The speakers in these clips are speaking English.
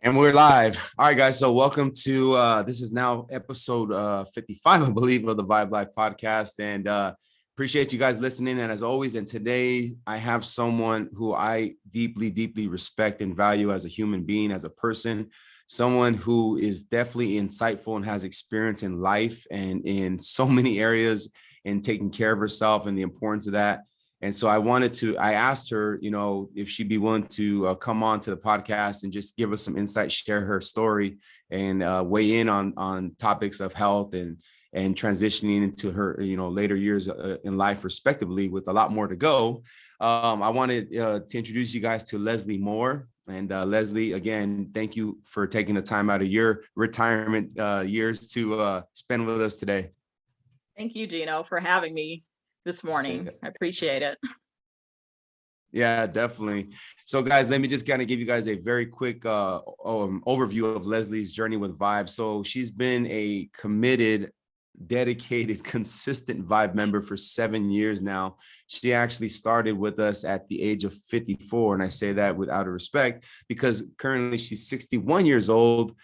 And we're live. All right, guys. So welcome to this is now episode 55, I believe, of the Vibe Life podcast. And appreciate you guys listening. And as always, and today I have someone who I deeply, deeply respect and value as a human being, as a person, someone who is definitely insightful and has experience in life and in so many areas in taking care of herself and the importance of that. And so I asked her, if she'd be willing to come on to the podcast and just give us some insight, share her story, and weigh in on topics of health and transitioning into her, later years in life, respectively, with a lot more to go. I wanted to introduce you guys to Leslie Moore. And Leslie, again, thank you for taking the time out of your retirement years to spend with us today. Thank you, Gino, for having me this morning. I appreciate it. Yeah, definitely. So guys, let me just kind of give you guys a very quick overview of Leslie's journey with Vibe. So she's been a committed, dedicated, consistent Vibe member for 7 years now. She actually started with us at the age of 54. And I say that with out of respect because currently she's 61 years old.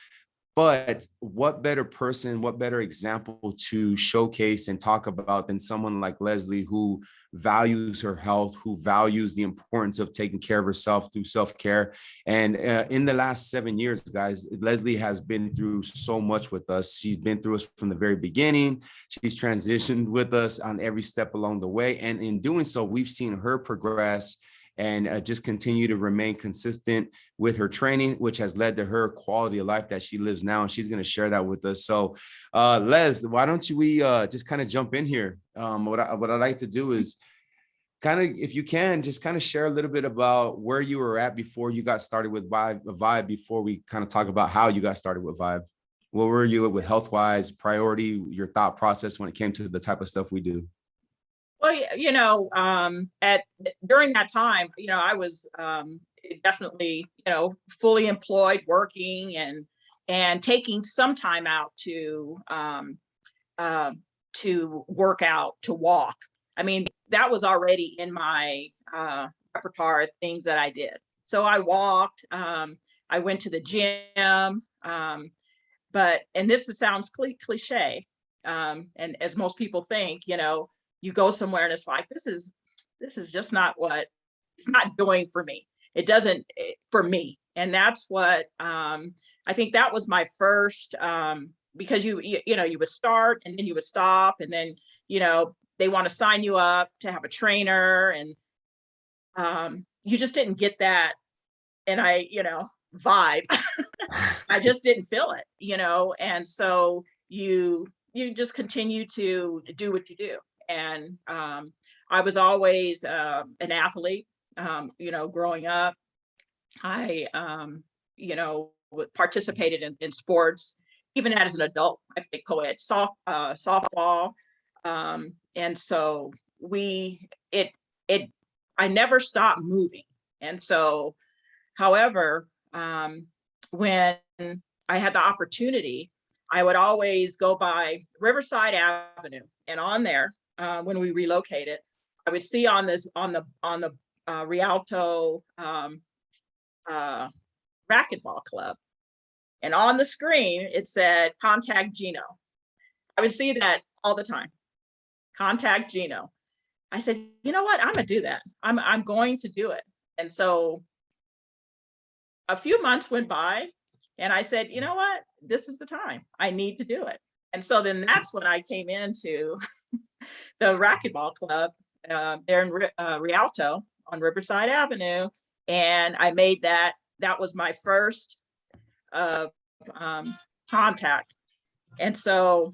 But what better person, what better example to showcase and talk about than someone like Leslie, who values her health, who values the importance of taking care of herself through self-care. And in the last 7 years, guys, Leslie has been through so much with us. She's been through us from the very beginning. She's transitioned with us on every step along the way. And in doing so, we've seen her progress and just continue to remain consistent with her training, which has led to her quality of life that she lives now. And she's going to share that with us. So Les, why don't we just kind of jump in here? What I'd like to do is kind of, if you can, just kind of share a little bit about where you were at before you got started with Vibe, before we kind of talk about how you got started with Vibe. Where were you with health-wise, priority, your thought process when it came to the type of stuff we do? Well, during that time, I was definitely, fully employed, working and taking some time out to work out, to walk. I mean, that was already in my repertoire of things that I did. So I walked, I went to the gym, and this sounds cliche. And as most people think, you go somewhere and it's like, this is just not what it's not doing for me. It doesn't for me. And that's what I think that was my first, because you would start and then you would stop and then, they want to sign you up to have a trainer and you just didn't get that. And vibe, I just didn't feel it, and so you just continue to do what you do. And I was always an athlete, growing up. I, participated in sports, even as an adult. I played co-ed softball. And so I never stopped moving. And so, however, when I had the opportunity, I would always go by Riverside Avenue, and on there, when we relocated, I would see on the Rialto racquetball club, and on the screen it said "Contact Gino." I would see that all the time. Contact Gino. I said, you know what? I'm gonna do that. I'm going to do it. And so a few months went by, and I said, you know what? This is the time. I need to do it. And so then that's when I came into the racquetball club there in Rialto on Riverside Avenue. And I made that was my first contact. And so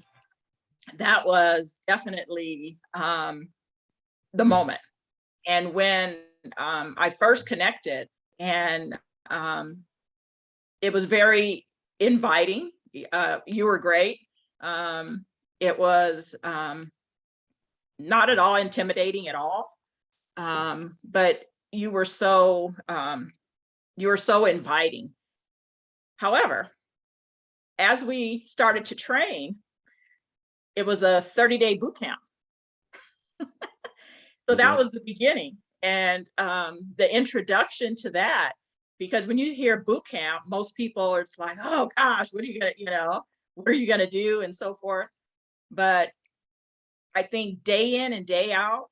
that was definitely the moment. And when I first connected, and it was very inviting. You were great. It was not at all intimidating at all. But you were so inviting. However, as we started to train, it was a 30-day boot camp. So that was the beginning. And the introduction to that because when you hear boot camp, most people, it's like, oh gosh, what are you gonna, what are you gonna do, and so forth. But I think day in and day out,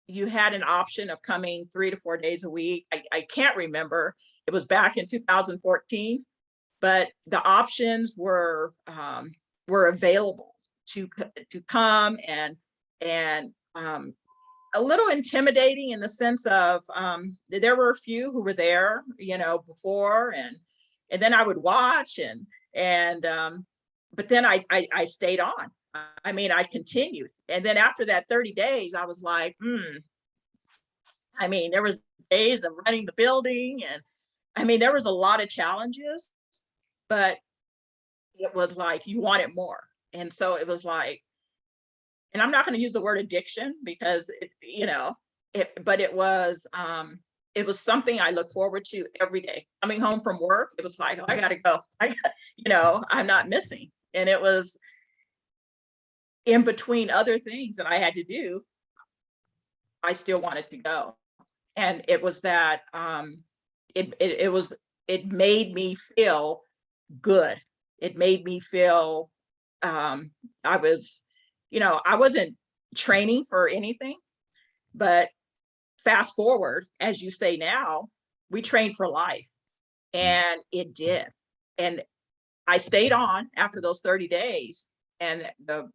you had an option of coming 3 to 4 days a week. I can't remember. It was back in 2014, but the options were available to come, and a little intimidating in the sense of there were a few who were there, before, and then I would watch, and but then I stayed on. I mean, I continued. And then after that 30 days, I was like, I mean, there was days of running the building, and I mean, there was a lot of challenges, but it was like you wanted more. And so it was like, and I'm not going to use the word addiction because but it was something I look forward to every day. Coming home from work, it was like, oh, I gotta go. I'm not missing. And it was in between other things that I had to do, I still wanted to go. And it was that it made me feel good. It made me feel I wasn't training for anything, but fast forward, as you say now, we trained for life, and it did. And I stayed on after those 30 days, and the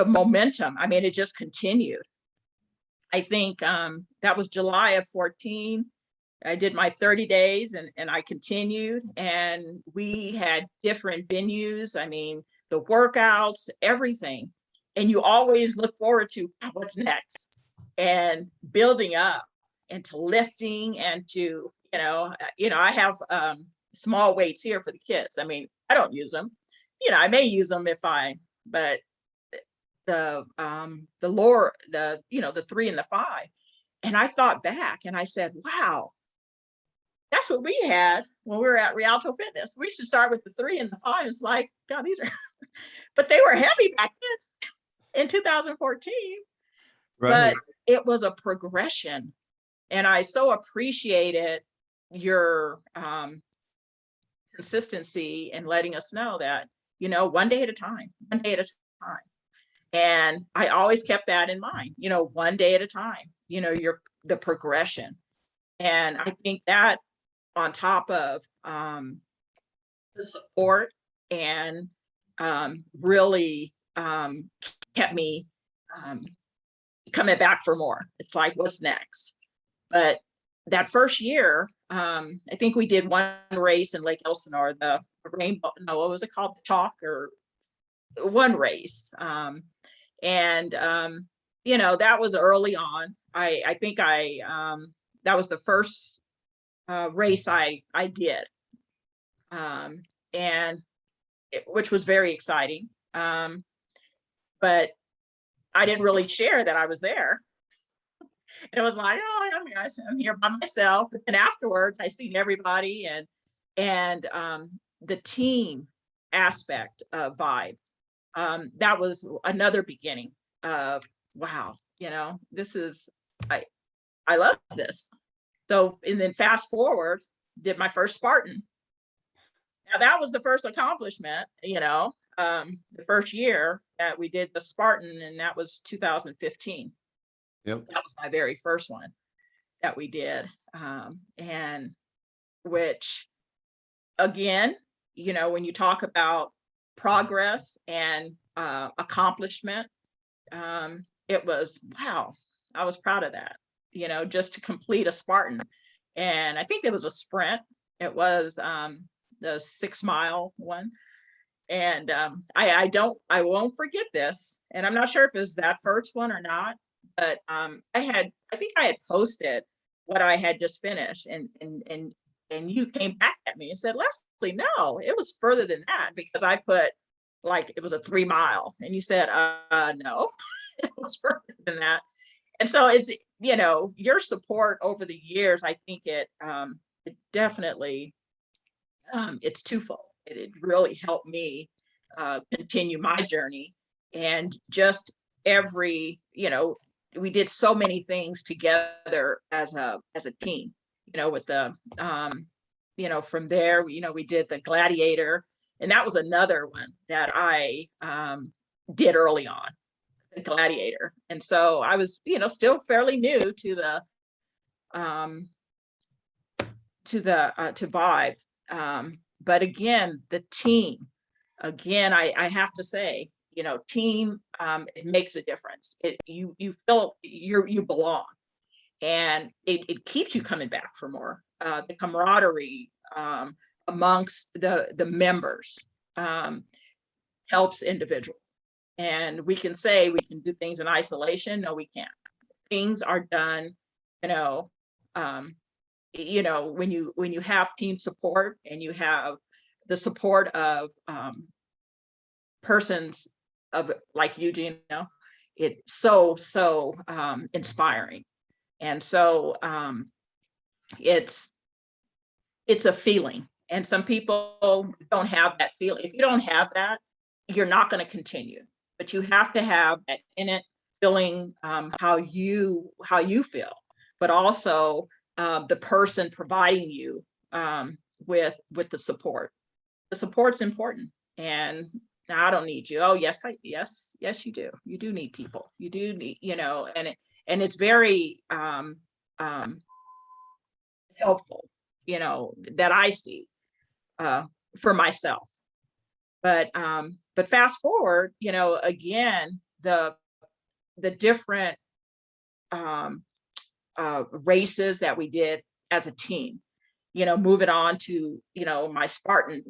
momentum, I mean, it just continued. I think that was July of 14. I did my 30 days, and I continued, and we had different venues. I mean, the workouts, everything. And you always look forward to what's next, and building up, and to lifting, and to, I have small weights here for the kids. I mean, I don't use them. I may use them but the lower, the 3 and the 5. And I thought back and I said, wow, that's what we had when we were at Rialto Fitness. We used to start with the 3 and the 5. It's like, God, these are, but they were heavy back then in 2014. Right. But it was a progression. And I so appreciated your consistency in letting us know that, one day at a time, one day at a time. And I always kept that in mind, one day at a time, the progression. And I think that, on top of the support, and really kept me coming back for more. It's like, what's next? But that first year, I think we did one race in Lake Elsinore, the rainbow, no, what was it called? The chalk, or one race. And that was early on. I think that was the first race I did, and which was very exciting. But I didn't really share that I was there. And it was like, oh, I'm here by myself. But then afterwards, I seen everybody, and the team aspect of Vibe. That was another beginning of, wow, this is, I love this. So, and then fast forward, did my first Spartan. Now that was the first accomplishment, the first year that we did the Spartan, and that was 2015. Yep. That was my very first one that we did. And which, again, when you talk about progress and accomplishment, it was, wow, I was proud of that, just to complete a Spartan. And I think it was a sprint. It was the 6 mile one. And I won't forget this. And I'm not sure if it was that first one or not, but I think I had posted what I had just finished, and you came back at me and said, Leslie, no, it was further than that, because I put like it was a 3 mile, and you said, no, it was further than that. And so it's, your support over the years, I think it definitely, it's twofold. It really helped me continue my journey, and just every, we did so many things together as a team, with the, from there, we did the Gladiator, and that was another one that I did early on, the Gladiator. And so I was, still fairly new to the Vibe. But again, the team, I have to say, team, it makes a difference. You feel you belong, and it keeps you coming back for more. The camaraderie amongst the members helps individuals. And we can say we can do things in isolation. No, we can't. Things are done, um, when you have team support, and you have the support of persons of like you, it's so inspiring. And so it's a feeling, and some people don't have that feeling. If you don't have that, you're not going to continue. But you have to have that in it feeling, how you feel, but also the person providing you with the support. The support's important. And I don't need you. Oh, yes, yes, you do. You do need people. You do need, and it's very helpful, that I see for myself. But fast forward, again, the different races that we did as a team, moving on to, my second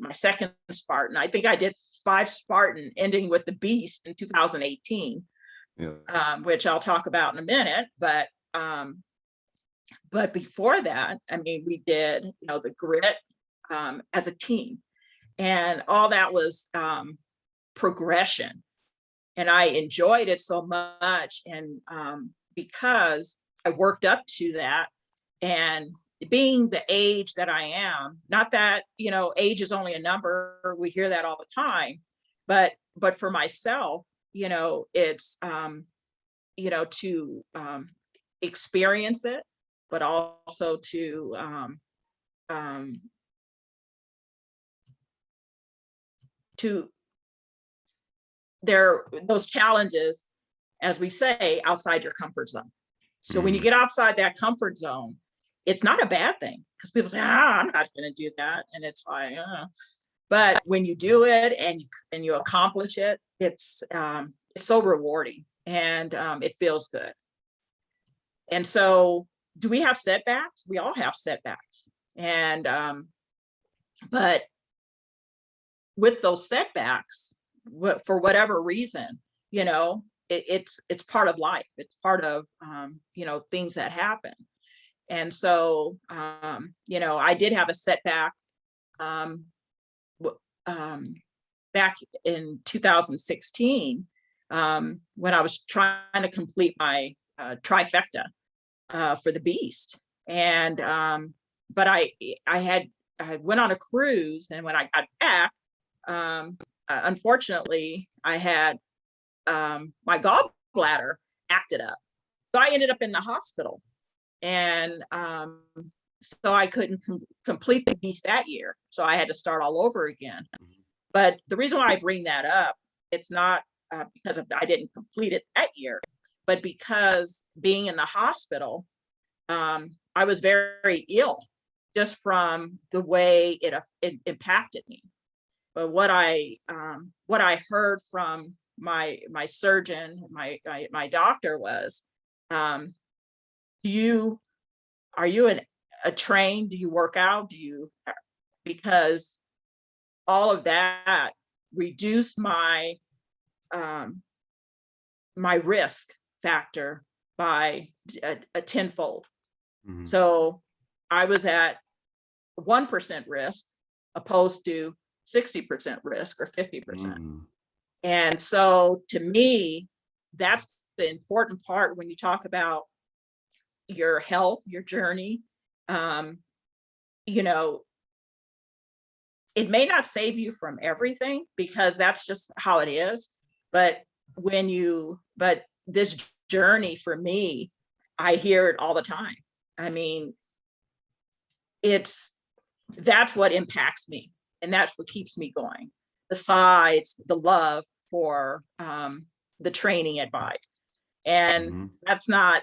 Spartan. I think I did 5 Spartan, ending with the Beast in 2018, which I'll talk about in a minute. But before that, I mean, we did, the Grit as a team, and all that was progression. And I enjoyed it so much. And because I worked up to that, and being the age that I am, not that, age is only a number. We hear that all the time. But for myself, it's, to experience it, but also to those challenges, as we say, outside your comfort zone. So when you get outside that comfort zone, it's not a bad thing, because people say, I'm not going to do that. And it's like, but when you do it and you accomplish it, it's so rewarding, and it feels good. And so, do we have setbacks? We all have setbacks. And but with those setbacks, for whatever reason, it's part of life. It's part of things that happen. And so I did have a setback back in 2016 when I was trying to complete my trifecta for the Beast. And but I went on a cruise, and when I got back, unfortunately, I had my gallbladder acted up. So I ended up in the hospital. And so I couldn't complete the Beast that year. So I had to start all over again. But the reason why I bring that up, it's not because I didn't complete it that year, but because being in the hospital, I was very ill just from the way it impacted me. But what I heard from my surgeon, my doctor was, are you a trained? Do you work out? Because all of that reduced my my risk factor by a tenfold. Mm-hmm. So I was at 1% risk opposed to 60% risk or 50%. Mm-hmm. And so to me, that's the important part when you talk about your health, your journey. It may not save you from everything, because that's just how it is. But this journey for me, I hear it all the time. I mean, that's what impacts me, and that's what keeps me going, besides the love for the training at Vibe. And Mm-hmm. that's not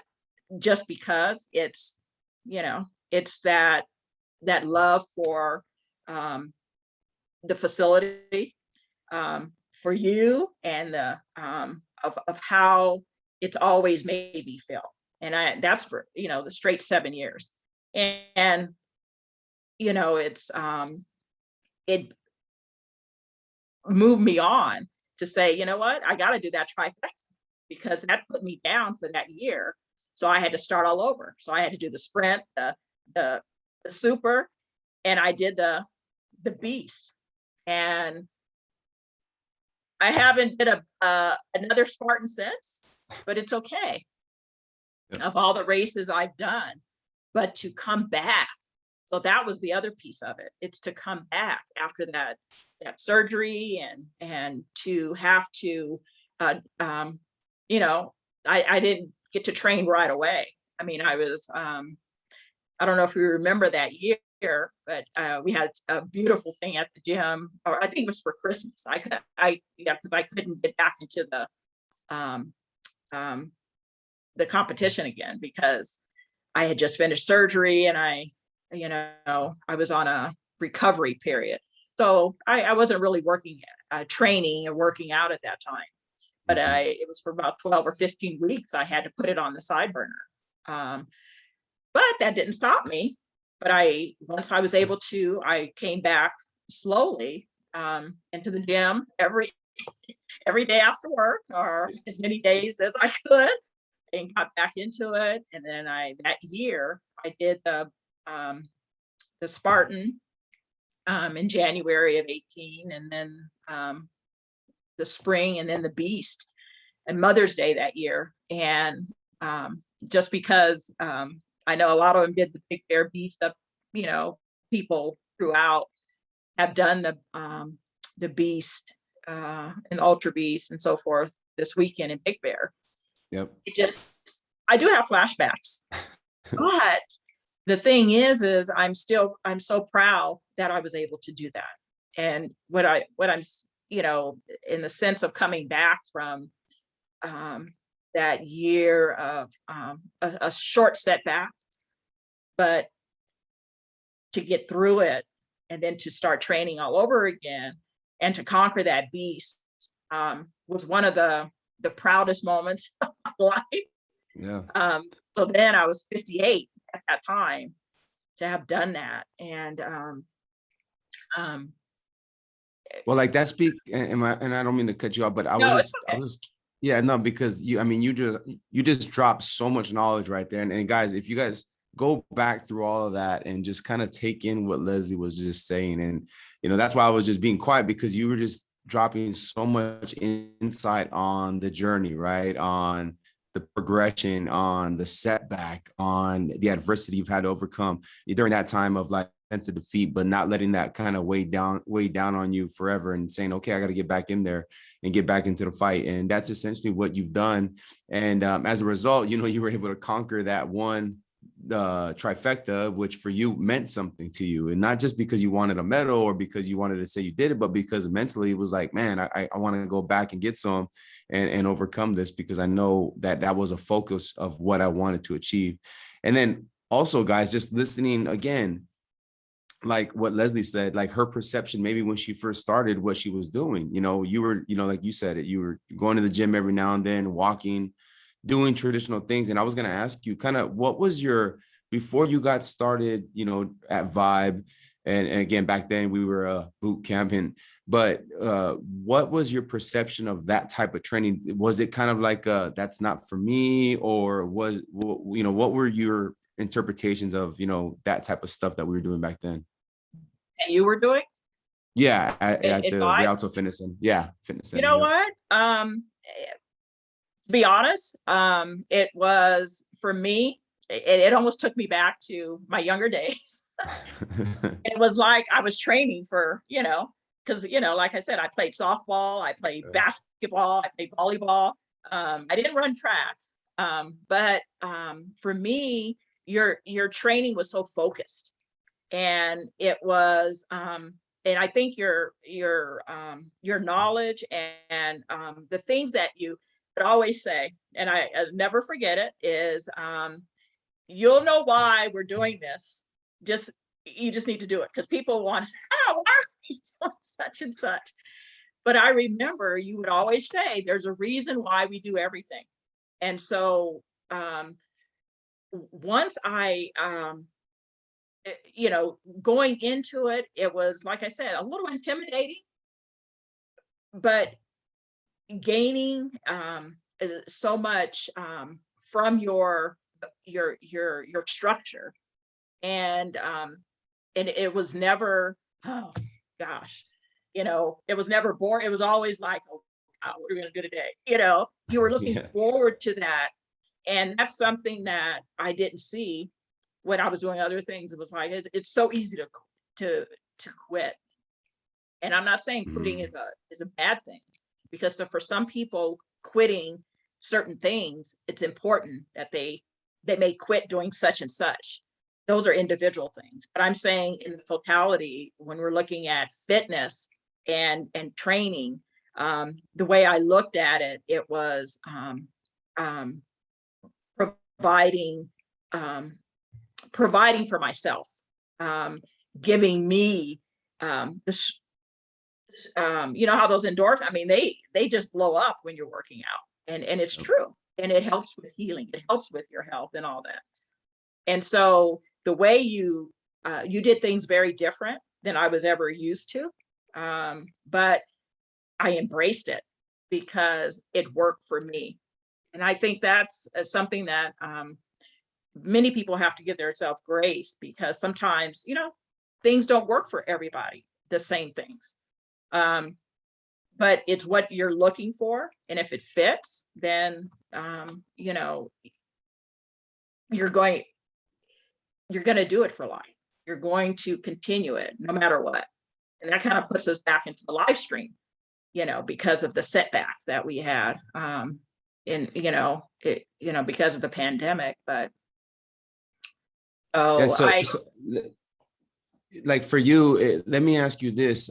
just because it's that love for the facility, for you, and the of how it's always made me feel. And that's for the straight 7 years. And it moved me on to say, you know what, I got to do that trifecta, because that put me down for that year. So I had to start all over. So I had to do the sprint, the super, and I did the beast. And I haven't did another Spartan since, but it's okay. Yep. Of all the races I've done, but to come back. So that was the other piece of it. It's to come back after that surgery, and to have to, I didn't get to train right away. I mean, I was, I don't know if you remember that year, but we had a beautiful thing at the gym, or I think it was for Christmas. Because I couldn't get back into the competition again, because I had just finished surgery, and I was on a recovery period. So I wasn't really training or working out at that time. But it was for about 12 or 15 weeks. I had to put it on the side burner. But that didn't stop me. But once I was able to, I came back slowly into the gym every day after work, or as many days as I could, and got back into it. And then that year I did the Spartan in January of 18, and then the spring, and then the beast and Mother's Day that year. And just because I know a lot of them did the Big Bear Beast up, people throughout have done the beast and ultra beast and so forth this weekend in Big Bear. Yep. I do have flashbacks, but the thing is I'm so proud that I was able to do that. And what I'm, in the sense of coming back from that year of a short setback, but to get through it, and then to start training all over again, and to conquer that beast was one of the proudest moments of my life. Yeah. So then I was 58 at that time to have done that. And well, like that and I don't mean to cut you off, but I was yeah, no, because you just dropped so much knowledge right there. And guys, if you guys go back through all of that and just kind of take in what Leslie was just saying, and that's why I was just being quiet, because you were just dropping so much insight on the journey, right? On the progression, on the setback, on the adversity you've had to overcome during that time of like sense of defeat, but not letting that kind of weigh down on you forever, and saying, okay, I got to get back in there and get back into the fight. And that's essentially what you've done. And as a result, you were able to conquer that one trifecta, which for you meant something to you, and not just because you wanted a medal or because you wanted to say you did it, but because mentally it was like, man, I want to go back and get some and overcome this, because I know that was a focus of what I wanted to achieve. And then also, guys, just listening again, like what Leslie said, like her perception, maybe when she first started what she was doing, you were, like you said it, you were going to the gym every now and then, walking, doing traditional things. And I was going to ask you kind of what was before you got started, at Vibe, and again, back then we were boot camping, but what was your perception of that type of training? Was it kind of like that's not for me, or what were your interpretations of, that type of stuff that we were doing back then? That you were doing? Yeah, at the Vibe? Rialto Fitness Center. Yeah, fitness center. You know what? To be honest, it was, for me, it almost took me back to my younger days. It was like I was training for, because, like I said, I played softball, I played basketball, I played volleyball. I didn't run track. But for me, your training was so focused, and it was, and I think your knowledge and the things that you would always say, and I never forget it, is you'll know why we're doing this. Just you just need to do it because people want to say, oh, why are we doing such and such? But I remember you would always say there's a reason why we do everything. And so once going into it, it was, like I said, a little intimidating, but gaining so much from your structure. And it was never, oh gosh, it was never boring. It was always like, oh God, what are we gonna do today? You were looking Yeah. forward to that. And that's something that I didn't see when I was doing other things. It was like it's so easy to quit. And I'm not saying quitting Mm. is a bad thing, because for some people, quitting certain things, it's important that they may quit doing such and such. Those are individual things. But I'm saying in the totality, when we're looking at fitness and training, the way I looked at it, it was um, providing um, providing for myself, um, giving me this. You know how those endorphins, I mean, they just blow up when you're working out, and it's Yep. true, and it helps with healing. It helps with your health and all that. And so the way you did things very different than I was ever used to, but I embraced it because it worked for me. And I think that's something that many people have to give themselves grace, because sometimes, things don't work for everybody, the same things. Um, but it's what you're looking for. And if it fits, then, you're going, you're going to do it for life. You're going to continue it no matter what. And that kind of puts us back into the live stream, because of the setback that we had, because of the pandemic. But, Yeah. oh, Like for you, let me ask you this.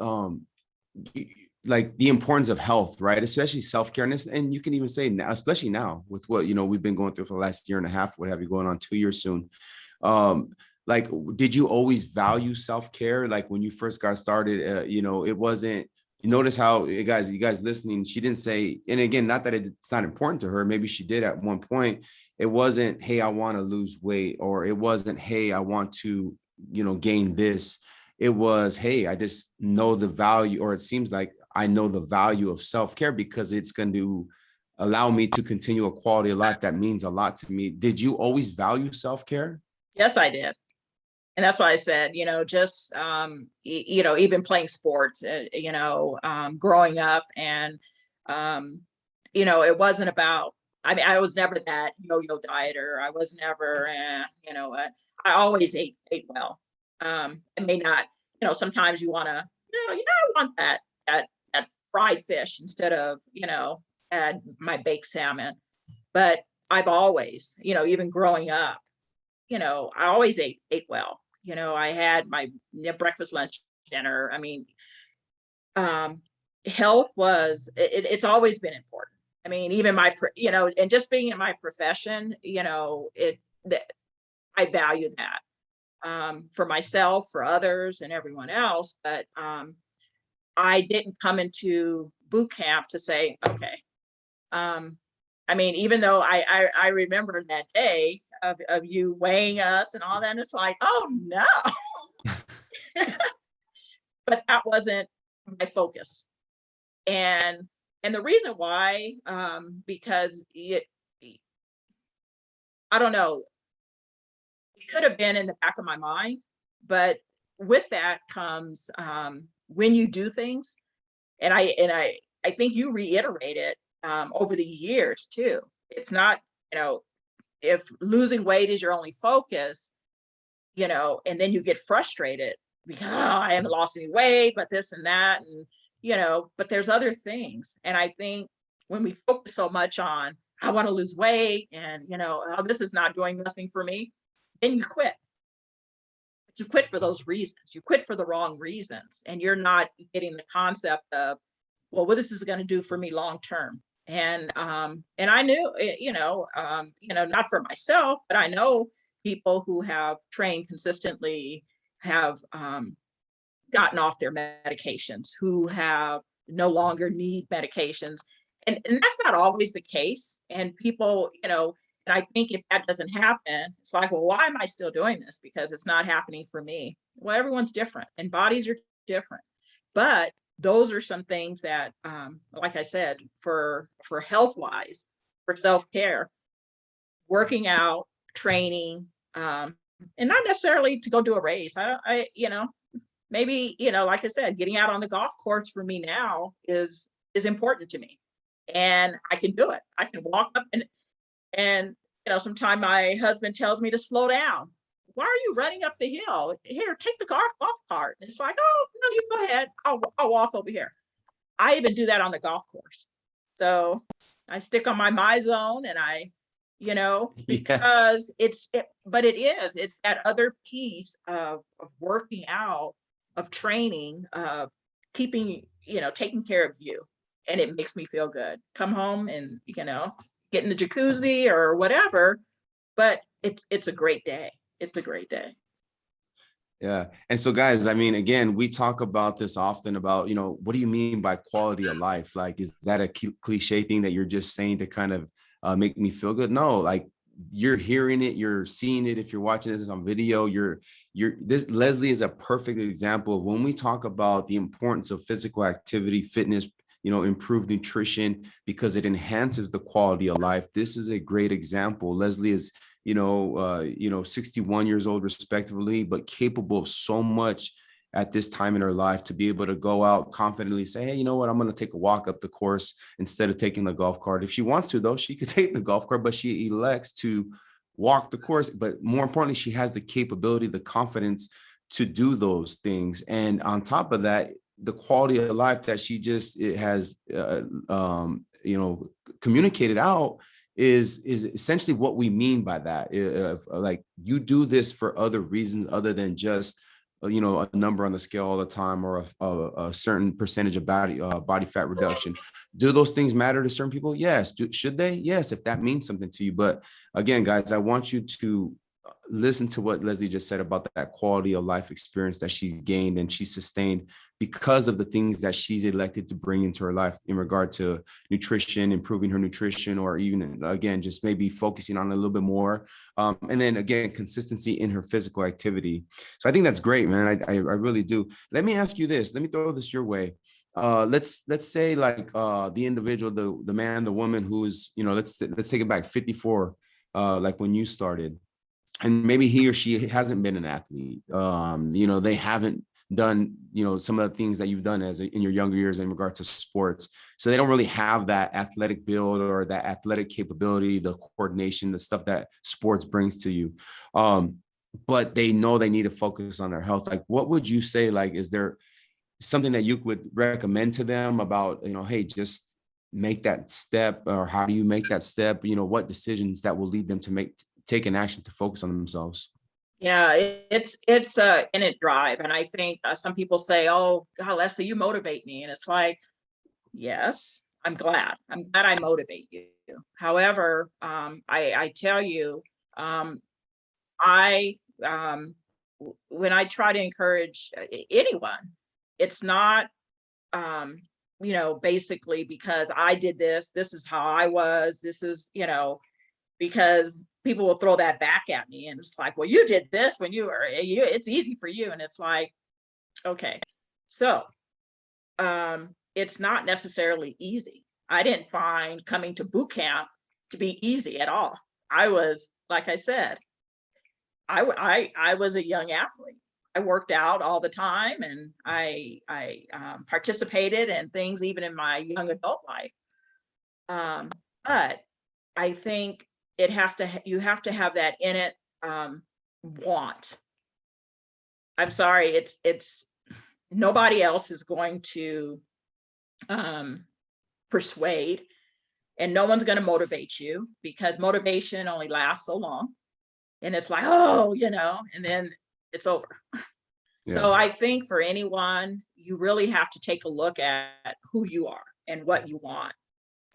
Like the importance of health, right? Especially self-care. And you can even say now, especially now with what, we've been going through for the last year and a half, what have you, going on 2 years soon. Like, did you always value self-care? Like when you first got started, it wasn't, you notice how you guys listening, she didn't say, and again, not that it's not important to her. Maybe she did at one point. It wasn't, hey, I want to lose weight, or it wasn't, hey, I want to, gain this. It was, hey, I just know the value, or it seems like I know the value of self-care because it's going to allow me to continue a quality of life that means a lot to me. Did you always value self-care? yes, I did. And that's why I said, just, even playing sports, growing up, and, it wasn't about, I mean, I was never that yo-yo dieter. I was never, I always ate well. I may not, sometimes you want to, I want that fried fish instead of, add my baked salmon. But I've always, even growing up, I always ate well. I had my breakfast, lunch, dinner. I mean, um, health it's always been important. I mean, even and just being in my profession, that I value that, for myself, for others, and everyone else. But I didn't come into boot camp to say, okay. I mean, even though I remember that day of you weighing us and all that, and it's like, oh no. But that wasn't my focus. And the reason why, because I don't know, it could have been in the back of my mind, but with that comes, when you do things, and I think you reiterate it, over the years too. It's not, if losing weight is your only focus, and then you get frustrated because, oh, I haven't lost any weight, but this and that, and but there's other things. And I think when we focus so much on, I want to lose weight, and oh, this is not doing nothing for me, then you quit. But you quit for those reasons. You quit for the wrong reasons, and you're not getting the concept of, well, what this is going to do for me long term. And I knew, not for myself, but I know people who have trained consistently have gotten off their medications, who have no longer need medications. And that's not always the case. And people, and I think if that doesn't happen, it's like, well, why am I still doing this? Because it's not happening for me. Well, everyone's different and bodies are different. But those are some things that, like I said, for health wise, for self-care, working out, training, and not necessarily to go do a race. Maybe, like I said, getting out on the golf course for me now is important to me, and I can do it. I can walk up and sometimes my husband tells me to slow down. Why are you running up the hill? Here, take the golf cart. And it's like, oh no, you go ahead. I'll walk over here. I even do that on the golf course. So I stick on my zone, and because but it's that other piece of working out, of training, of keeping, taking care of you. And it makes me feel good. Come home and, get in the jacuzzi or whatever, but it's a great day. It's a great day. Yeah. And so guys, I mean, again, we talk about this often about, what do you mean by quality of life? Like, is that a cliche thing that you're just saying to kind of make me feel good? No, like, you're hearing it, you're seeing it. If you're watching this on video, this Leslie is a perfect example of when we talk about the importance of physical activity, fitness, improved nutrition, because it enhances the quality of life. This is a great example. Leslie is 61 years old respectively, but capable of so much at this time in her life to be able to go out confidently, say, hey, you know what, I'm going to take a walk up the course instead of taking the golf cart. If she wants to, though, she could take the golf cart, but she elects to walk the course. But more importantly, she has the capability, the confidence to do those things. And on top of that, the quality of life that she just has, communicated out is essentially what we mean by that. Like, you do this for other reasons other than just a number on the scale all the time, or a certain percentage of body fat reduction. Do those things matter to certain people? Yes. Should they? Yes, if that means something to you. But again, guys, I want you to listen to what Leslie just said about that quality of life experience that she's gained and she's sustained because of the things that she's elected to bring into her life in regard to nutrition, improving her nutrition, or even, again, just maybe focusing on a little bit more. And then again, consistency in her physical activity. So I think that's great, man. I really do. Let me ask you this. Let me throw this your way. Let's say like the individual, the man, the woman who's, let's take it back, 54, like when you started. And maybe he or she hasn't been an athlete. They haven't done, some of the things that you've done in your younger years in regard to sports. So they don't really have that athletic build or that athletic capability, the coordination, the stuff that sports brings to you. But they know they need to focus on their health. Like, what would you say, like, is there something that you would recommend to them about, hey, just make that step, or how do you make that step? What decisions that will lead them to take an action to focus on themselves? Yeah, it's a innate drive. And I think some people say, oh God, Leslie, you motivate me. And it's like, yes, I'm glad I motivate you. However, I tell you, I when I try to encourage anyone, it's not basically because I did this is how I was, this is, because people will throw that back at me, and it's like, well, you did this when it's easy for you. And it's like, okay, so it's not necessarily easy. I didn't find coming to boot camp to be easy at all. I was, like I said, I was a young athlete. I worked out all the time, and I participated in things even in my young adult life. But I think you have to have that in it want. I'm sorry, it's nobody else is going to persuade. and no one's going to motivate you, because motivation only lasts so long. And it's like, oh, and then it's over. Yeah. So I think for anyone, you really have to take a look at who you are and what you want.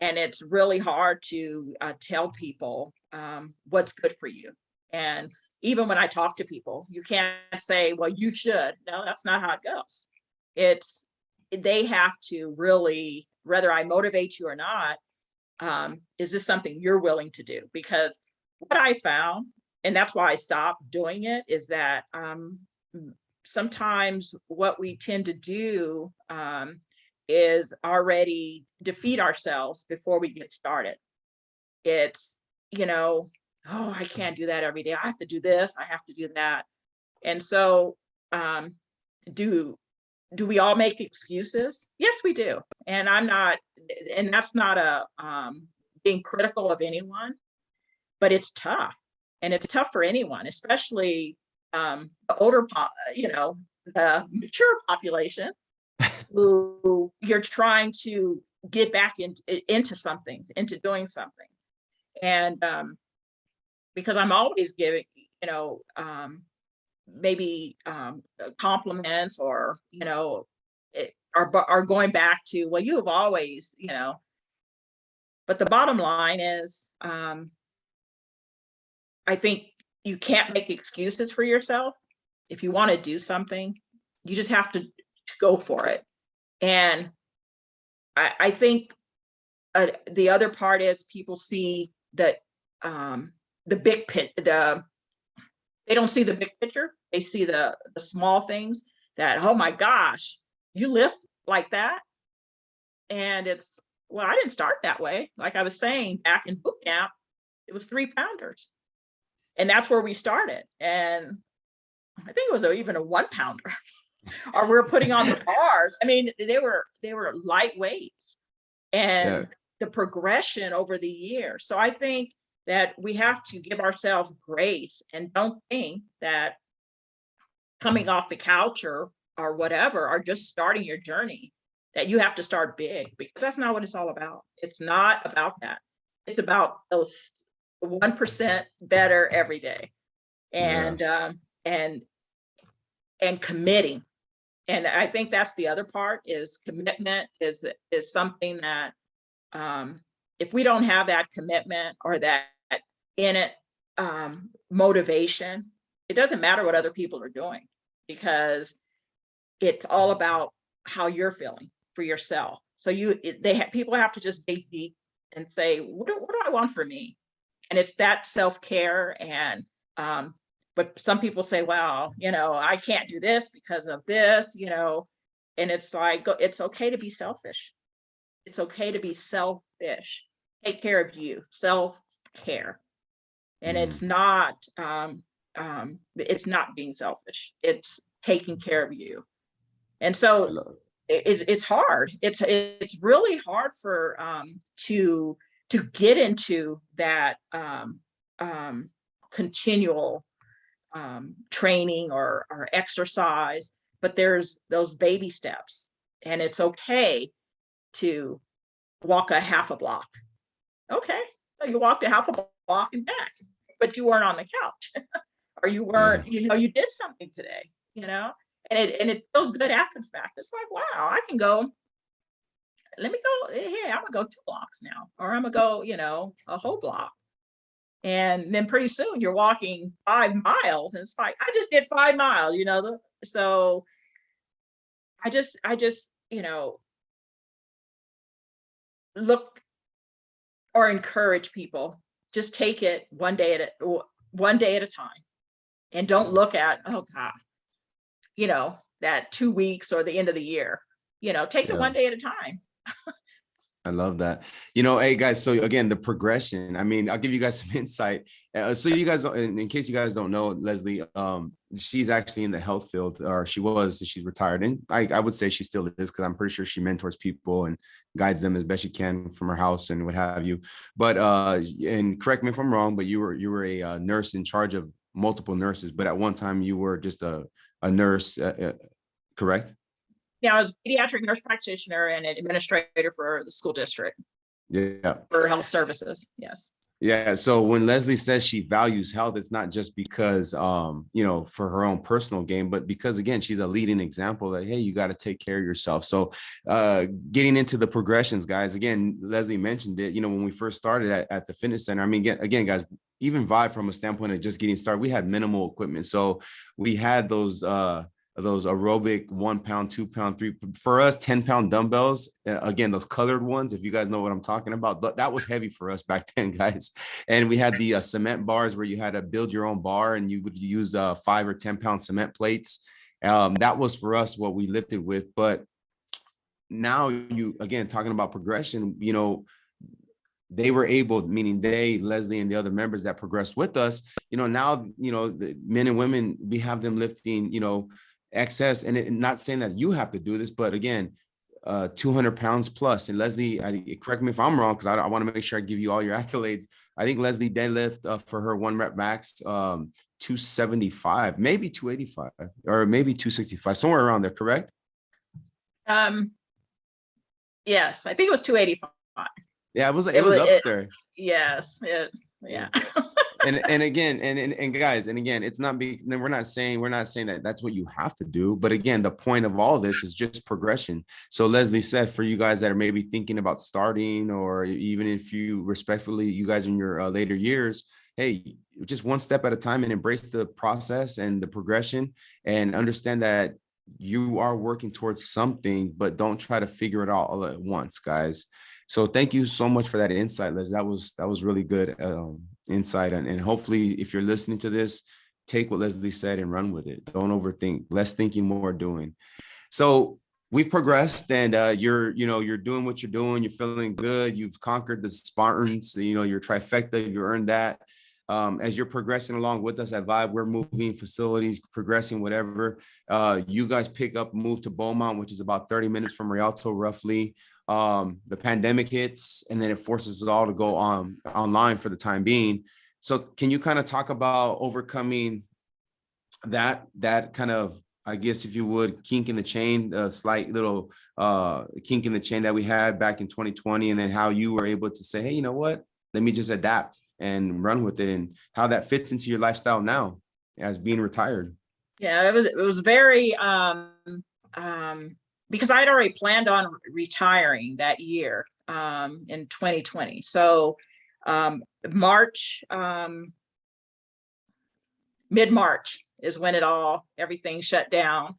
And it's really hard to tell people what's good for you. And even when I talk to people, you can't say, well, you should. No, that's not how it goes. They have to really, whether I motivate you or not, is this something you're willing to do? Because what I found, and that's why I stopped doing it, is that sometimes what we tend to do is already defeat ourselves before we get started. It's, oh, I can't do that every day. I have to do this, I have to do that. And so do we all make excuses? Yes, we do. And that's not a being critical of anyone, but it's tough. And it's tough for anyone, especially the older, the mature population, who you're trying to get back into something, into doing something. And because I'm always giving, maybe compliments, or, are going back to, well, you have always, but the bottom line is, I think you can't make excuses for yourself. If you want to do something, you just have to go for it. And I think the other part is, people see that the big pit, they don't see the big picture. They see the small things, that, oh my gosh, you lift like that. And it's, well, I didn't start that way. Like I was saying, back in boot camp, it was 3-pounders. And that's where we started. And I think it was even a 1-pounder. Or we're putting on the bars. I mean, they were light weights, and the progression over the years. So I think that we have to give ourselves grace, and don't think that coming off the couch or whatever, or just starting your journey, that you have to start big, because that's not what it's all about. It's not about that. It's about those 1% better every day, and and committing. And I think that's the other part, is commitment is something that if we don't have that commitment, or that in it motivation, it doesn't matter what other people are doing, because it's all about how you're feeling for yourself. So people have to just dig deep and say, what do I want for me? And it's that self-care. And but some people say, well, I can't do this because of this, and it's like, it's okay to be selfish. It's okay to be selfish. Take care of you, self-care. And it's not being selfish. It's taking care of you. And so it's hard. It's really hard for to get into that continual training or exercise, but there's those baby steps, and it's okay to walk a half a block. Okay, so you walked a half a block and back, but you weren't on the couch, or you weren't, you did something today, and it feels good after the fact. It's like, wow, I can go. Let me go. Hey, I'm gonna go 2 blocks now, or I'm gonna go, a whole block. And then pretty soon you're walking 5 miles, and it's like, I just did 5 miles, so I just, look, or encourage people, just take it one day at a time, and don't look at, oh God, that 2 weeks or the end of the year, take it one day at a time. I love that. Hey guys, so again, the progression, I mean, I'll give you guys some insight. So you guys, in case you guys don't know, Leslie, she's actually in the health field, or she was, she's retired. And I would say she still is, because I'm pretty sure she mentors people and guides them as best she can from her house and what have you. But, and correct me if I'm wrong, but you were a nurse in charge of multiple nurses, but at one time you were just a nurse, correct? Yeah, I was a pediatric nurse practitioner and an administrator for the school district. Yeah. for health services. Yes. Yeah. So when Leslie says she values health, it's not just because, for her own personal gain, but because, again, she's a leading example that, hey, you got to take care of yourself. So getting into the progressions, guys, again, Leslie mentioned it, when we first started at the fitness center. I mean, again, guys, even Vibe, from a standpoint of just getting started, we had minimal equipment. So we had those aerobic 1 pound, 2 pound, 3, for us, 10-pound dumbbells. Again, those colored ones, if you guys know what I'm talking about, that was heavy for us back then, guys. And we had the cement bars where you had to build your own bar, and you would use 5 or 10-pound cement plates. That was for us what we lifted with. But now, you, again, talking about progression, they were able, meaning Leslie and the other members that progressed with us, now, the men and women, we have them lifting, excess, and not saying that you have to do this, but again, 200 pounds plus. And Leslie, correct me if I'm wrong, because I want to make sure I give you all your accolades. I think Leslie deadlift for her 1 rep max, 275, maybe 285, or maybe 265, somewhere around there, correct? Yes, I think it was 285. Yeah, it was up there. Yes. Yeah. And again, and guys, and again, it's not we're not saying that that's what you have to do, but again, the point of all this is just progression. So Leslie said, for you guys that are maybe thinking about starting, or even if you guys in your later years, hey, just one step at a time, and embrace the process and the progression, and understand that you are working towards something, but don't try to figure it out all at once, guys. So thank you so much for that insight, Liz. That was really good insight. And hopefully, if you're listening to this, take what Leslie said and run with it. Don't overthink. Less thinking, more doing. So we've progressed, and you're doing what you're doing. You're feeling good. You've conquered the Spartans. Your trifecta. You earned that. As you're progressing along with us at Vibe, we're moving facilities, progressing, whatever. You guys move to Beaumont, which is about 30 minutes from Rialto, roughly. The pandemic hits, and then it forces us all to go online for the time being. So can you kind of talk about overcoming that kind of, I guess, if you would, kink in the chain, a slight little kink in the chain that we had back in 2020, and then how you were able to say, hey, you know what, let me just adapt and run with it, and how that fits into your lifestyle now as being retired? Yeah, it was very because I had already planned on retiring that year in 2020. So March, mid-March is when everything shut down.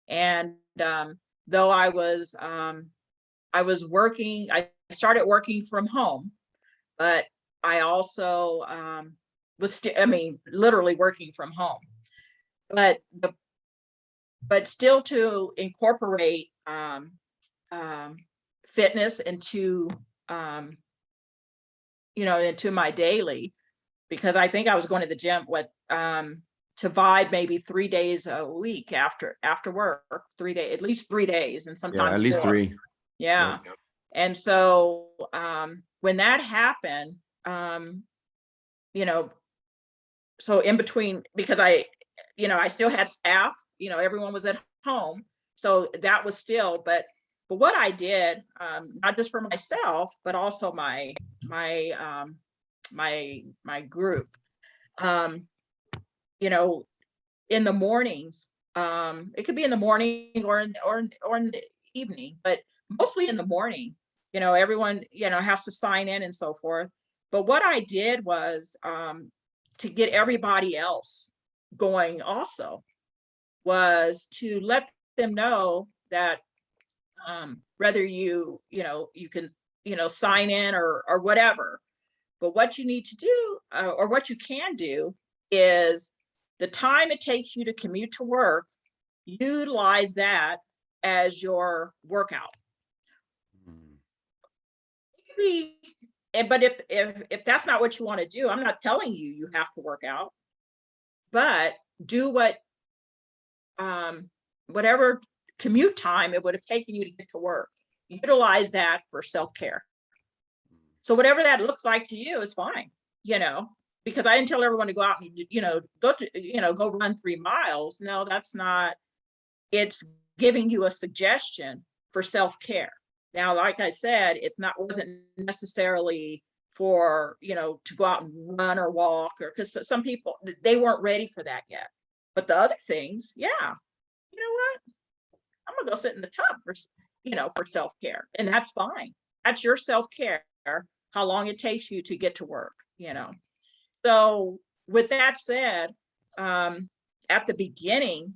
And though I was working, I started working from home, but I also was literally working from home. But still, to incorporate fitness into into my daily, because I think I was going to the gym to Vibe maybe 3 days a week after work, at least 3 days, and sometimes at least 4. 3. Yeah. Yep. And so when that happened, so in between, because I still had staff, everyone was at home. So that was still, but what I did, not just for myself, but also my group, in the mornings, it could be in the morning or in the evening, but mostly in the morning, everyone, has to sign in and so forth. But what I did was, to get everybody else going also, was to let them know that whether you can, sign in or whatever, but what you need to do, or what you can do, is the time it takes you to commute to work, utilize that as your workout. But if that's not what you want to do, I'm not telling you have to work out, but do whatever commute time it would have taken you to get to work, utilize that for self-care. So whatever that looks like to you is fine, because I didn't tell everyone to go out and go run 3 miles. No, that's not. It's giving you a suggestion for self-care. Now, like I said, wasn't necessarily for, to go out and run or walk, or because some people, they weren't ready for that yet. But the other things, yeah, you know what? I'm gonna go sit in the tub for self-care. And that's fine. That's your self-care, how long it takes you to get to work. So with that said, at the beginning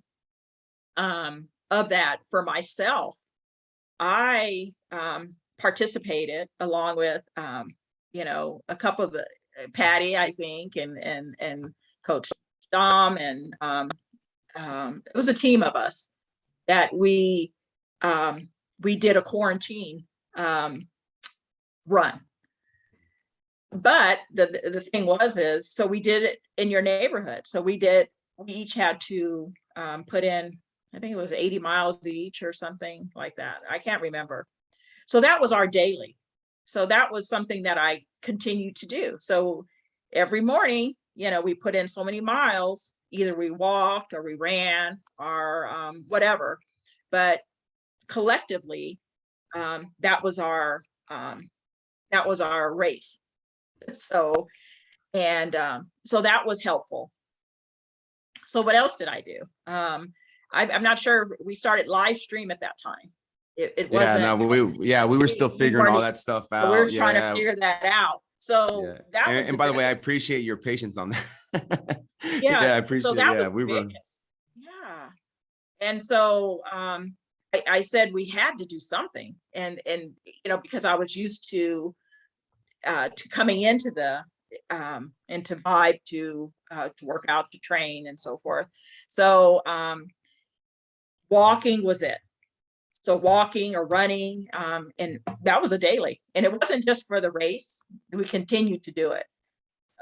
of that for myself, I participated along with a couple of the Patty, I think, and Coach Dom, and it was a team of us that we did a quarantine run. But the thing is, so we did it in your neighborhood. So we each had to put in, I think it was 80 miles each or something like that. I can't remember. So that was our daily. So that was something that I continued to do. So every morning, we put in so many miles, either we walked or we ran or whatever. But collectively, that was our race. So that was helpful. So what else did I do? I'm not sure. We started live stream at that time. It wasn't. We were still figuring all that stuff out. We were trying to figure that out. So that was. And by the way, I appreciate your patience on that. Yeah, I appreciate. So that was Yeah, and so I said we had to do something, and because I was used to coming into into Vibe to work out, to train, and so forth. So walking was it. So walking or running, and that was a daily, and it wasn't just for the race. We continued to do it.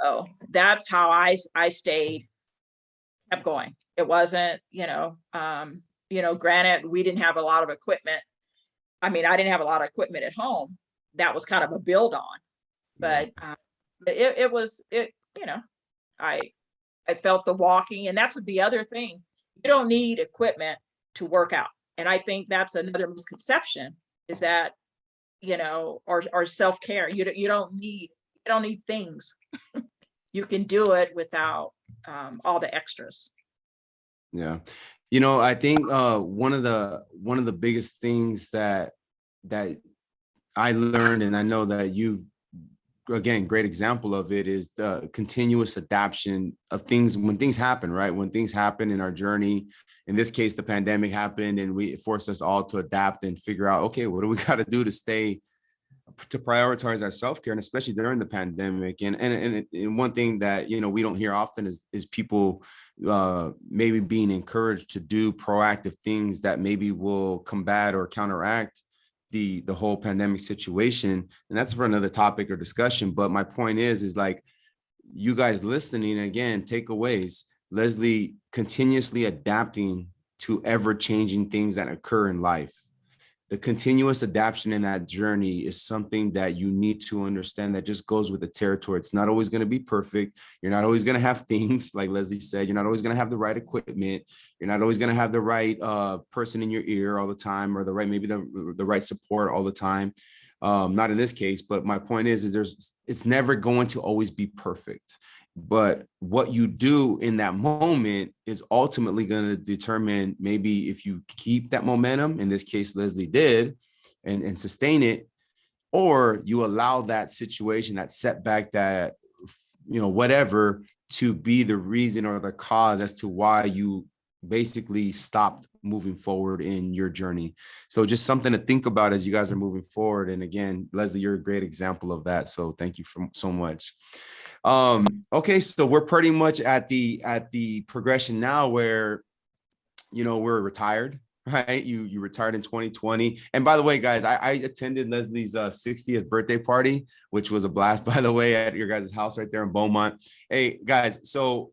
So that's how I kept going. It wasn't, granted, we didn't have a lot of equipment. I mean, I didn't have a lot of equipment at home. That was kind of a build on, but I felt the walking, and that's the other thing. You don't need equipment to work out. And I think that's another misconception, is that, or self-care. You don't need things. You can do it without all the extras. Yeah. I think one of the biggest things that I learned, and I know that you've, again, great example of it, is the continuous adaptation of things when things happen, right? When things happen in our journey, in this case, the pandemic happened, and it forced us all to adapt and figure out, okay, what do we got to do to prioritize our self-care, and especially during the pandemic. And one thing that, we don't hear often is people maybe being encouraged to do proactive things that maybe will combat or counteract the whole pandemic situation. And that's for another topic or discussion. But my point is like, you guys listening, again, takeaways, Leslie continuously adapting to ever-changing things that occur in life. The continuous adaptation in that journey is something that you need to understand, that just goes with the territory. It's not always going to be perfect. You're not always going to have things, like Leslie said, you're not always going to have the right equipment. You're not always going to have the right person in your ear all the time, or maybe the right support all the time. Not in this case, but my point is it's never going to always be perfect. But what you do in that moment is ultimately going to determine maybe if you keep that momentum, in this case, Leslie did, and sustain it, or you allow that situation, that setback, that, whatever, to be the reason or the cause as to why you basically stopped moving forward in your journey. So just something to think about as you guys are moving forward. And again, Leslie, you're a great example of that. So thank you so much. Okay, so we're pretty much at the progression now where, we're retired, right? You retired in 2020. And by the way, guys, I attended Leslie's 60th birthday party, which was a blast, by the way, at your guys' house right there in Beaumont. Hey guys, so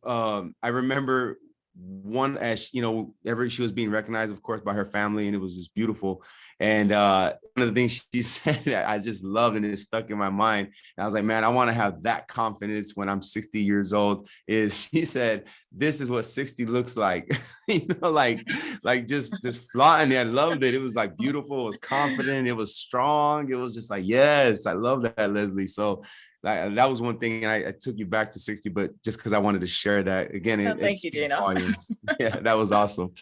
I remember one, as you know, she was being recognized, of course, by her family, and it was just beautiful. And one of the things she said that I just loved and it stuck in my mind, and I was like, man, I want to have that confidence when I'm 60 years old. Is she said, "This is what 60 looks like," like just flying. I loved it. It was like beautiful. It was confident. It was strong. It was just like, yes, I love that, Leslie. So that was one thing, and I took you back to 60, but just because I wanted to share that again, it Thank you, speaks Gina. volumes. Yeah, that was awesome.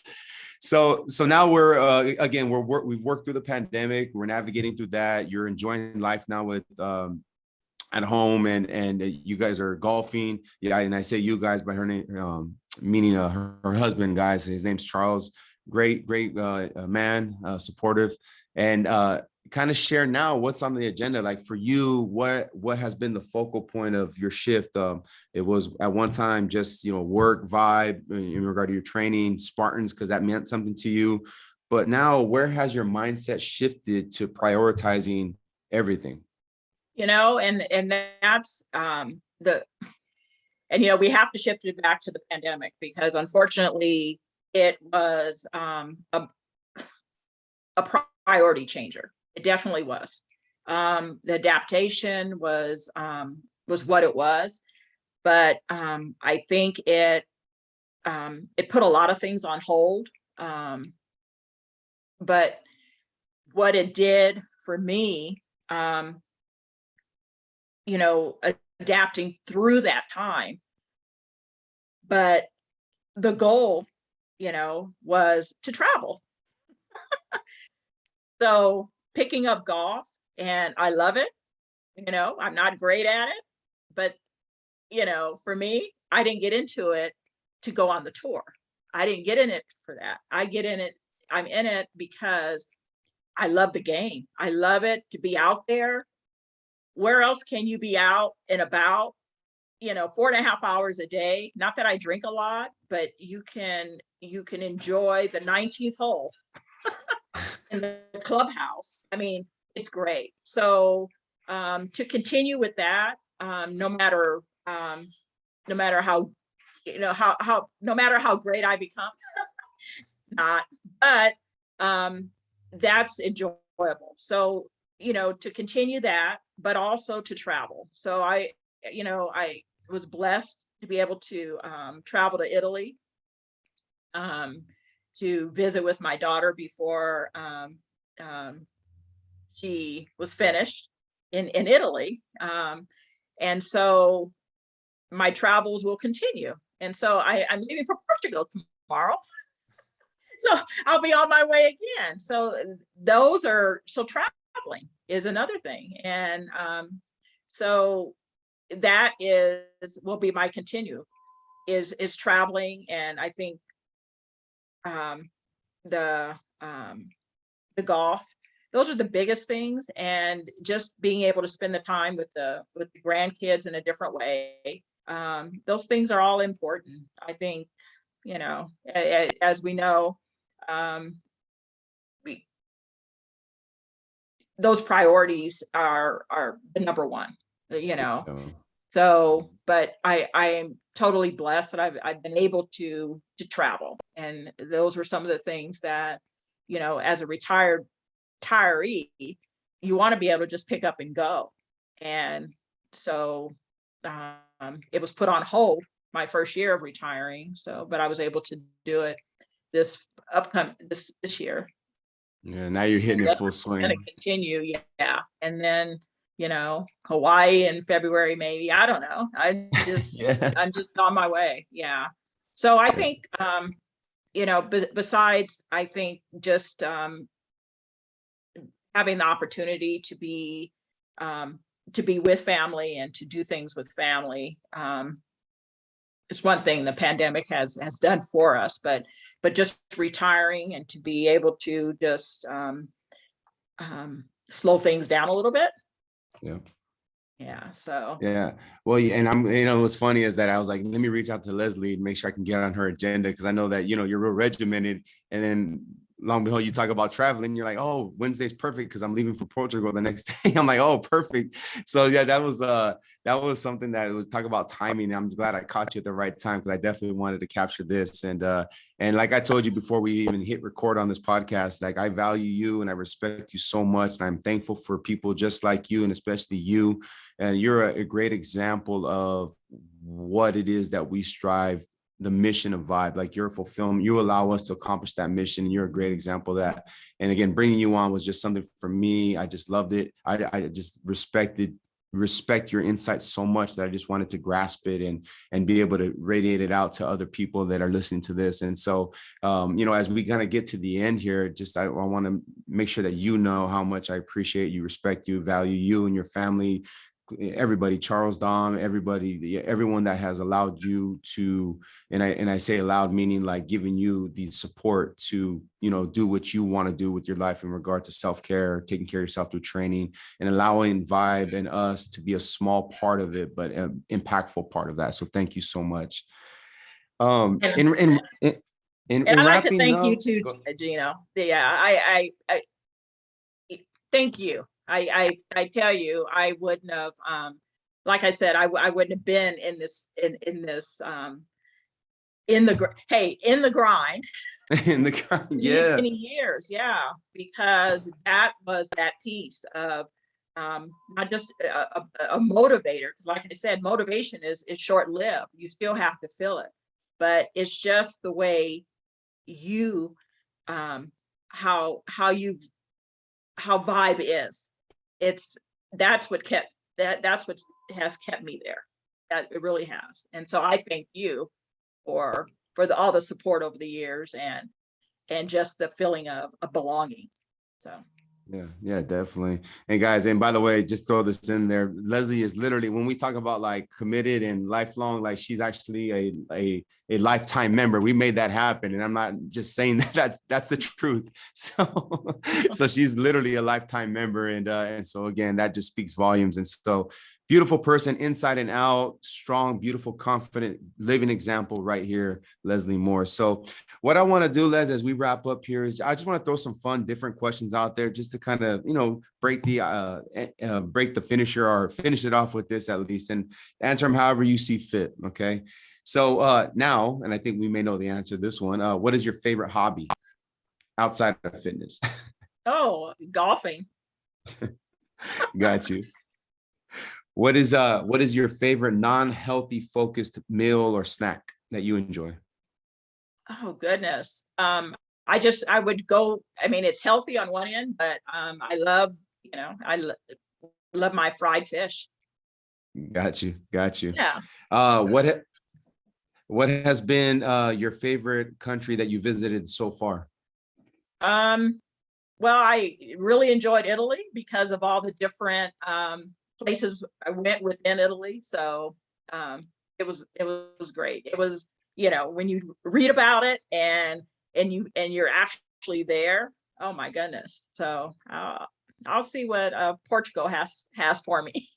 So now we're again, we've worked through the pandemic. We're navigating through that. You're enjoying life now with at home, and you guys are golfing. Yeah, and I say you guys by her name, meaning her husband, guys. His name's Charles. Great man, supportive, and kind of share now what's on the agenda. Like for you, what has been the focal point of your shift? It was at one time just, work, vibe in regard to your training, Spartans, because that meant something to you. But now where has your mindset shifted to prioritizing everything? And that's we have to shift it back to the pandemic, because unfortunately it was a priority changer. It definitely was. The adaptation was what it was, but I think it put a lot of things on hold. But what it did for me, adapting through that time, but the goal, was to travel. So picking up golf, and I love it. I'm not great at it, but for me, I didn't get into it to go on the tour. I didn't get in it for that. I'm in it because I love the game. I love it to be out there. Where else can you be out and about, 4.5 hours a day? Not that I drink a lot, but you can enjoy the 19th hole in the clubhouse. I mean, it's great. So to continue with that, no matter how no matter how great I become, not, but that's enjoyable. So to continue that, but also to travel. So I was blessed to be able to travel to Italy, to visit with my daughter before she was finished in Italy. And so my travels will continue. And so I'm leaving for Portugal tomorrow. So I'll be on my way again. So traveling is another thing. And so that will be my continue is traveling. And I think the golf, those are the biggest things, and just being able to spend the time with the grandkids in a different way. Those things are all important. I think, as we know, those priorities are the number one, So, but I am totally blessed that I've been able to travel, and those were some of the things that, as a retiree, you want to be able to just pick up and go. And so it was put on hold my first year of retiring. So, but I was able to do it this year. Yeah, now you're hitting it full swing. Going to continue, yeah. And then, Hawaii in February, maybe. I don't know. I'm just on my way. Yeah. So I think, besides, I think just having the opportunity to be with family and to do things with family, it's one thing the pandemic has done for us, but just retiring and to be able to just slow things down a little bit. Yeah. So. Yeah. Well, and I'm, what's funny is that I was like, let me reach out to Leslie and make sure I can get on her agenda, because I know that, you're real regimented. And then long and behold, you talk about traveling, you're like, oh, Wednesday's perfect because I'm leaving for Portugal the next day. I'm like, oh, perfect. So yeah, that was something that was talk about timing. I'm glad I caught you at the right time because I definitely wanted to capture this. And like I told you before we even hit record on this podcast, like I value you and I respect you so much. And I'm thankful for people just like you, and especially you. And you're a great example of what it is that we strive, the mission of Vibe. Like your fulfillment, you allow us to accomplish that mission. And you're a great example of that. And again, bringing you on was just something for me. I just loved it. I just respect your insights so much that I just wanted to grasp it and be able to radiate it out to other people that are listening to this. And so, as we kind of get to the end here, I want to make sure that you know how much I appreciate you, respect you, value you and your family, everybody, Charles, Dom, everyone that has allowed you to, and I say allowed, meaning like giving you the support to, do what you want to do with your life in regard to self-care, taking care of yourself through training, and allowing Vibe and us to be a small part of it, but an impactful part of that. So thank you so much. In And I'd like to wrapping thank you up, too, Gino. Yeah, I thank you. I tell you, I wouldn't have, like I said, I wouldn't have been in this, in the grind in the these yeah. many years. Yeah, because that was that piece of, not just a motivator, because like I said, motivation is short-lived. You still have to feel it, but it's just the way you, how Vibe is. That's what has kept me there. That it really has. And so I thank you for all the support over the years, and just the feeling of belonging. So Yeah, definitely. And guys, and by the way, just throw this in there. Leslie is literally, when we talk about like committed and lifelong, like she's actually a lifetime member. We made that happen. And I'm not just saying that's the truth. So she's literally a lifetime member. And so again, that just speaks volumes. And so beautiful person inside and out, strong, beautiful, confident, living example right here, Leslie Moore. So what I want to do, Les, as we wrap up here, is I just want to throw some fun, different questions out there just to kind of, break the finisher, or finish it off with this at least, and answer them however you see fit. Okay. So now, and I think we may know the answer to this one. What is your favorite hobby outside of fitness? oh, golfing. Got you. What is your favorite non-healthy focused meal or snack that you enjoy? Oh goodness. I would go, I mean, it's healthy on one end, but I love, love my fried fish. Got you. Yeah. What has been your favorite country that you visited so far? Well, I really enjoyed Italy because of all the different places I went within Italy. So it was great. It was, when you read about it and you're actually there. Oh my goodness. So I'll see what Portugal has for me.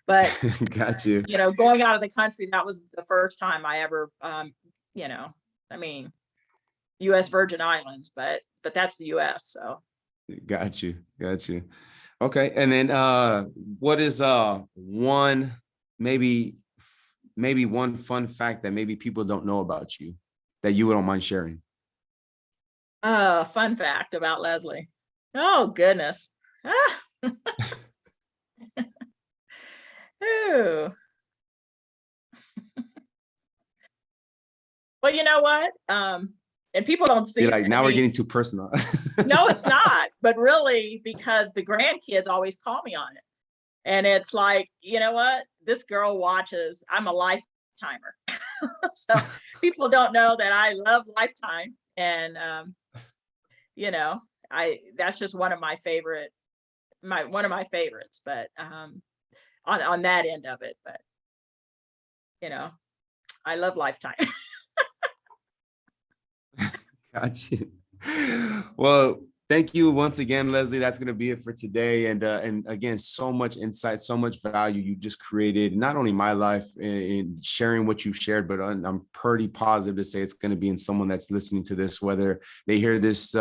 But Got you. going out of the country, that was the first time I ever, I mean, U.S. Virgin Islands, but that's the U.S. So Got you. Okay. And then what is one, maybe one fun fact that maybe people don't know about you that you don't mind sharing? fun fact about Leslie. Oh goodness. Ah. Ooh. Well, you know what? And people don't see You're it. like, now we're getting too personal. No, it's not. But really, because the grandkids always call me on it. And it's like, you know what? This girl watches. I'm a lifetimer. So people don't know that I love Lifetime. And that's just one of my favorites, but on that end of it. But I love Lifetime. Got you. Well, Thank you once again, Leslie. That's going to be it for today. And again, so much insight, so much value you just created, not only my life in sharing what you've shared, but I'm pretty positive to say it's going to be in someone that's listening to this, whether they hear this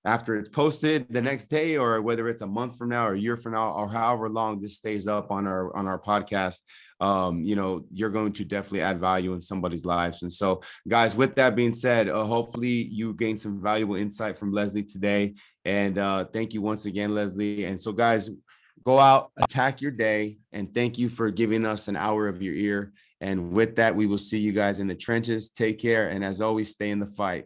after it's posted the next day, or whether it's a month from now or a year from now, or however long this stays up on our podcast. You're going to definitely add value in somebody's lives. And so, guys, with that being said, hopefully you gained some valuable insight from Leslie today. And thank you once again, Leslie. And so, guys, go out, attack your day, and thank you for giving us an hour of your ear. And with that, we will see you guys in the trenches. Take care. And as always, stay in the fight.